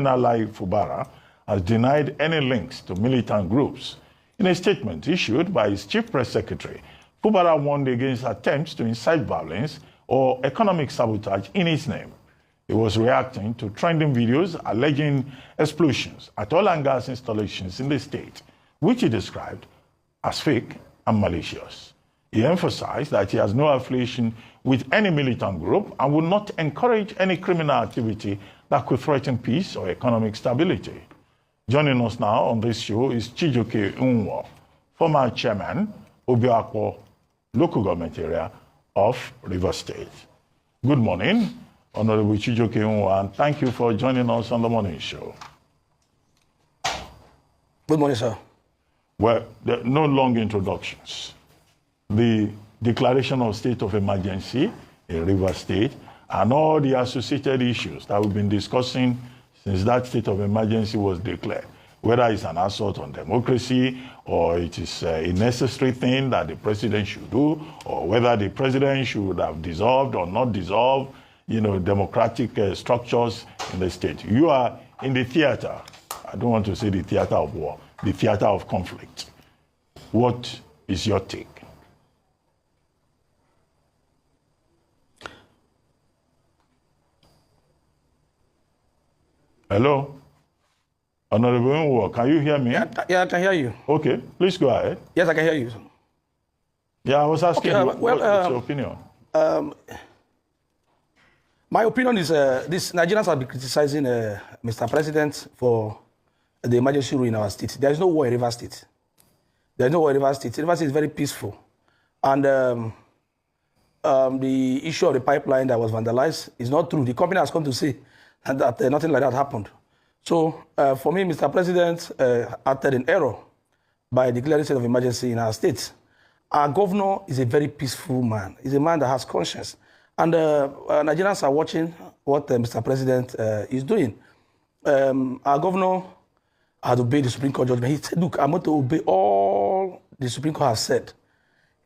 Lai Fubara has denied any links to militant groups. In a statement issued by his chief press secretary, Fubara warned against attempts to incite violence or economic sabotage in his name. He was reacting to trending videos alleging explosions at oil and gas installations in the state, which he described as fake and malicious. He emphasized that he has no affiliation with any militant group and will not encourage any criminal activity that could threaten peace or economic stability. Joining us now on this show is Chijioke Unwo, former chairman, OBio Akpo local government area of Rivers State. Good morning, Honorable Chijioke Unwo, and thank you for joining us on the morning show. Good morning, sir. Well, no long introductions. The declaration of state of emergency in Rivers State and all the associated issues that we've been discussing since that state of emergency was declared, whether it's an assault on democracy or it is a necessary thing that the president should do, or whether the president should have dissolved or not dissolved, democratic structures in the state. You are in the theater. I don't want to say the theater of war, the theater of conflict. What is your take? Hello? Honorable Unwo, can you hear me? Yeah, I can hear you. Okay, please go ahead. Yes, I can hear you. Yeah, I was asking what's your opinion? My opinion is these Nigerians have been criticizing Mr. President for the emergency rule in our state. There is no war in Rivers State. There is no war in Rivers State. Rivers State is very peaceful. And the issue of the pipeline that was vandalized is not true. The company has come to say that nothing like that happened. So for me, Mr. President acted in error by declaring state of emergency in our state. Our governor is a very peaceful man. He's a man that has conscience. And Nigerians are watching what Mr. President is doing. Our governor had obeyed the Supreme Court judgment. He said, look, I'm going to obey all the Supreme Court has said.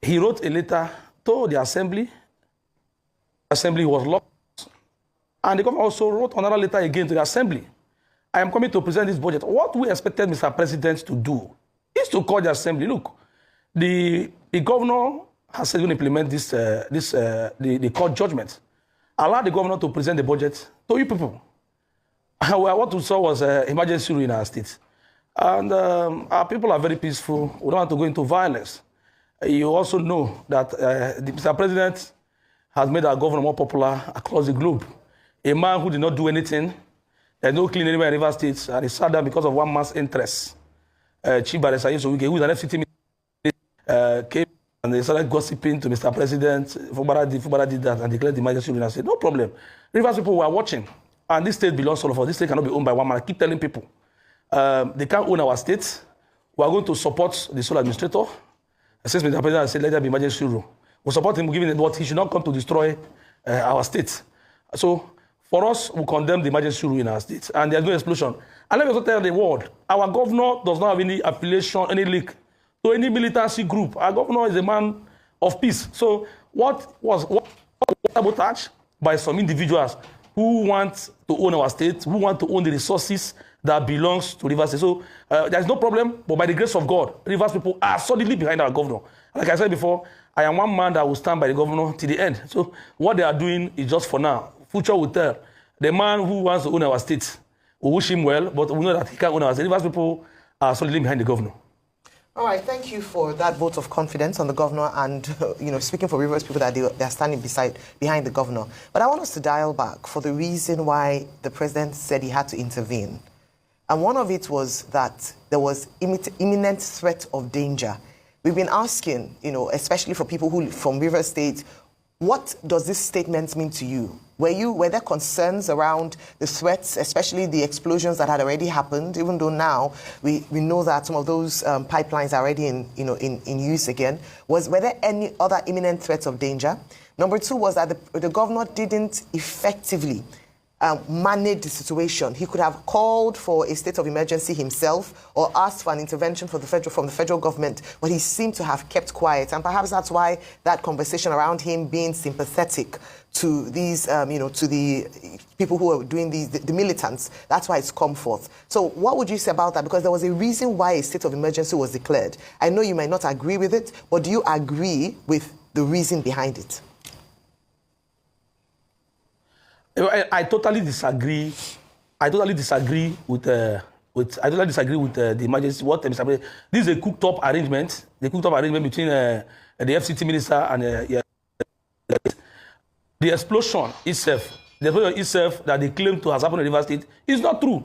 He wrote a letter to the Assembly. The Assembly was locked. And the governor also wrote another letter again to the Assembly. I am coming to present this budget. What we expected Mr. President to do is to call the Assembly. Look, the governor has said he's going to implement the court judgment. Allow the governor to present the budget to you people. What we saw was emergency rule in our state. And our people are very peaceful. We don't want to go into violence. You also know that Mr. President has made our governor more popular across the globe. A man who did not do anything, there's no clean anywhere in Rivers State, and he sat down because of one man's interest. Chief Barrister Yusuf, who is an FCT minister, came and they started gossiping to Mr. President. Fubara did that and declared the emergency rule and said, no problem. Rivers people were watching, and this state belongs to all of us. This state cannot be owned by one man. I keep telling people, they can't own our state. We are going to support the sole administrator. Since Mr. President said, let there be emergency rule. We support him, giving it what he should not come to destroy our state. So, for us, we condemn the emergency rule in our state, and there's no explosion. And let me also tell the world, our governor does not have any affiliation, any link to any militancy group. Our governor is a man of peace. So what was sabotage by some individuals who want to own our state, who want to own the resources that belongs to Rivers State. So there's no problem, but by the grace of God, Rivers people are solidly behind our governor. Like I said before, I am one man that will stand by the governor till the end. So what they are doing is just for now. Future will tell. The man who wants to own our state, we wish him well, but we know that he can't own our state. Rivers people are solidly behind the governor. All right, thank you for that vote of confidence on the governor and, speaking for Rivers people that they're standing behind the governor. But I want us to dial back for the reason why the president said he had to intervene. And one of it was that there was imminent threat of danger. We've been asking, especially for people who from Rivers State, what does this statement mean to you? Were there concerns around the threats, especially the explosions that had already happened, even though now we know that some of those pipelines are already in use again? Were there any other imminent threats of danger? Number two was that the governor didn't effectively manage the situation. He could have called for a state of emergency himself or asked for an intervention from the federal government, but he seemed to have kept quiet. And perhaps that's why that conversation around him being sympathetic to these, to the people who are doing the militants. That's why it's come forth. So what would you say about that? Because there was a reason why a state of emergency was declared. I know you might not agree with it, but do you agree with the reason behind it? I totally disagree. I totally disagree with the emergency. What Mr. President, this is a cooked-up arrangement. The cooked-up arrangement between the FCT minister and the explosion itself. The explosion itself that they claim to have happened in Rivers State is not true.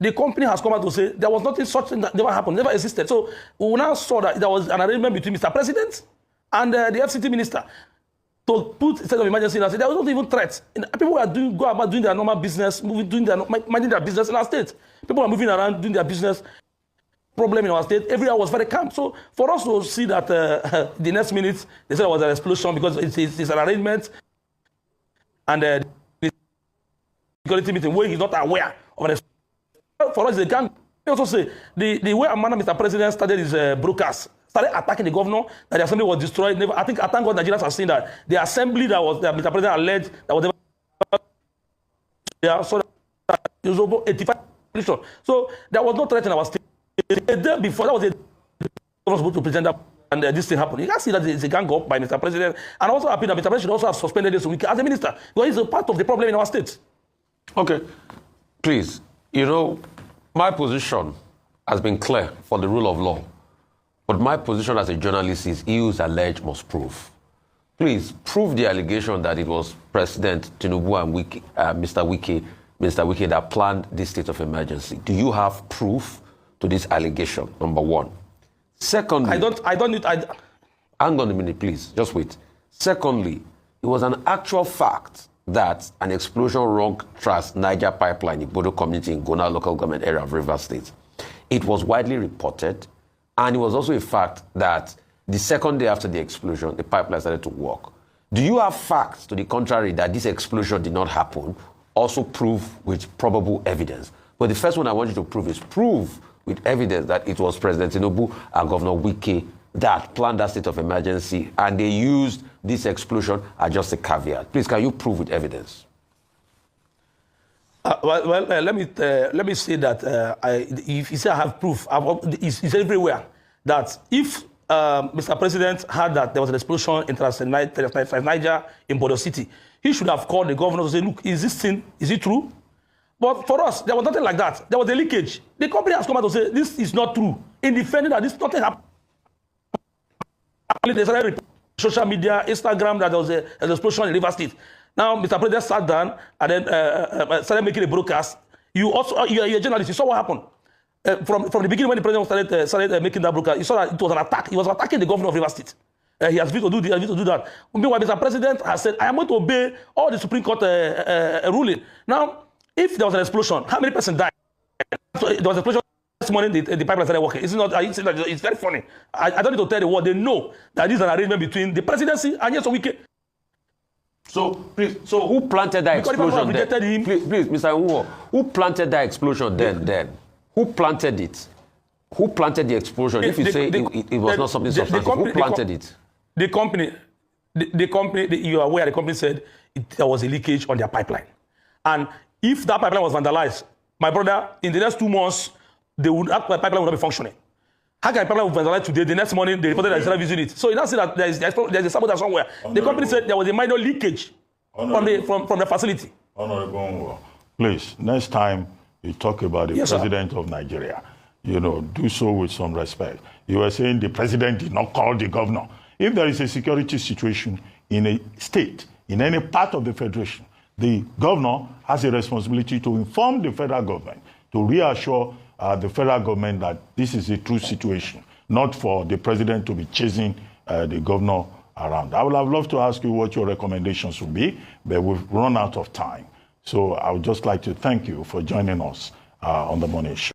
The company has come out to say there was nothing such thing that never happened, never existed. So we now saw that there was an arrangement between Mr. President and the FCT minister to put a state of emergency in our state. There was not even threats. People were go about doing their normal business, minding their business in our state. People are moving around doing their business. Problem in our state, everywhere was very calm. So for us to see that the next minute they said it was an explosion because it's an arrangement, and the security meeting where he's not aware of an explosion. For us, they can also say the way Mr. President started his broadcast, started attacking the governor, that the assembly was destroyed. Never, I thank God Nigerians have seen that the assembly that Mr. President alleged that was never, so that it was over 85. So there was no threat in our state. A day before, that was a day was supposed to present that, and this thing happened. You can see that it's a gang up by Mr. President, and also happy that Mr. President should also have suspended this week as a minister, because he's a part of the problem in our state. Okay, please, my position has been clear for the rule of law, but my position as a journalist is he who's alleged must prove. Please, prove the allegation that it was President Tinubu and Mr. Wike that planned this state of emergency. Do you have proof to this allegation, number one? Secondly, hang on a minute, please. Just wait. Secondly, it was an actual fact that an explosion rocked Trans-Niger pipeline in Bodo community in Gona local government area of Rivers State. It was widely reported, and it was also a fact that the second day after the explosion, the pipeline started to work. Do you have facts to the contrary that this explosion did not happen? Also prove with probable evidence. But the first one I want you to prove is prove with evidence that it was President Tinubu and Governor Wike that planned that state of emergency, and they used this explosion as just a caveat. Please, can you prove with evidence? Let me say that if you say I have proof, it's everywhere that if Mr. President heard that there was an explosion in Trans-Niger in Bodo City, he should have called the governor to say, look, is this thing, is it true? But for us, there was nothing like that. There was a leakage. The company has come out to say, this is not true. In defending that this nothing happened. They started social media, Instagram, that there was an explosion in Rivers State. Now, Mr. President sat down and then started making a broadcast. You're a journalist. You saw what happened. From the beginning, when the president started making that broadcast, you saw that it was an attack. He was attacking the governor of Rivers State. He has vetoed to do this, he has vetoed to do that. Meanwhile, Mr. President has said, I am going to obey all the Supreme Court ruling. Now, if there was an explosion, how many persons died? So there was an explosion this morning, the pipeline started working. It's very funny. I don't need to tell the world. They know that this is an arrangement between the presidency and yes, Wike. So, please, so who planted that explosion then? Please, Mr. Nwo, who planted that explosion then? Who planted it? Who planted the explosion? If you say it was not something substantial, who planted it? The company, you are aware, the company said there was a leakage on their pipeline. And if that pipeline was vandalized, my brother, in the next 2 months, that pipeline would not be functioning. How can a pipeline be vandalized today? The next morning, they reported that they started using it. So you now see that there's a sabotage somewhere. Honorable. The company said there was a minor leakage from the facility. Honorable, please, next time you talk about the president of Nigeria, do so with some respect. You were saying the president did not call the governor. If there is a security situation in a state, in any part of the federation, the governor has a responsibility to inform the federal government, to reassure the federal government that this is a true situation, not for the president to be chasing the governor around. I would have loved to ask you what your recommendations would be, but we've run out of time. So I would just like to thank you for joining us on the Morning Show.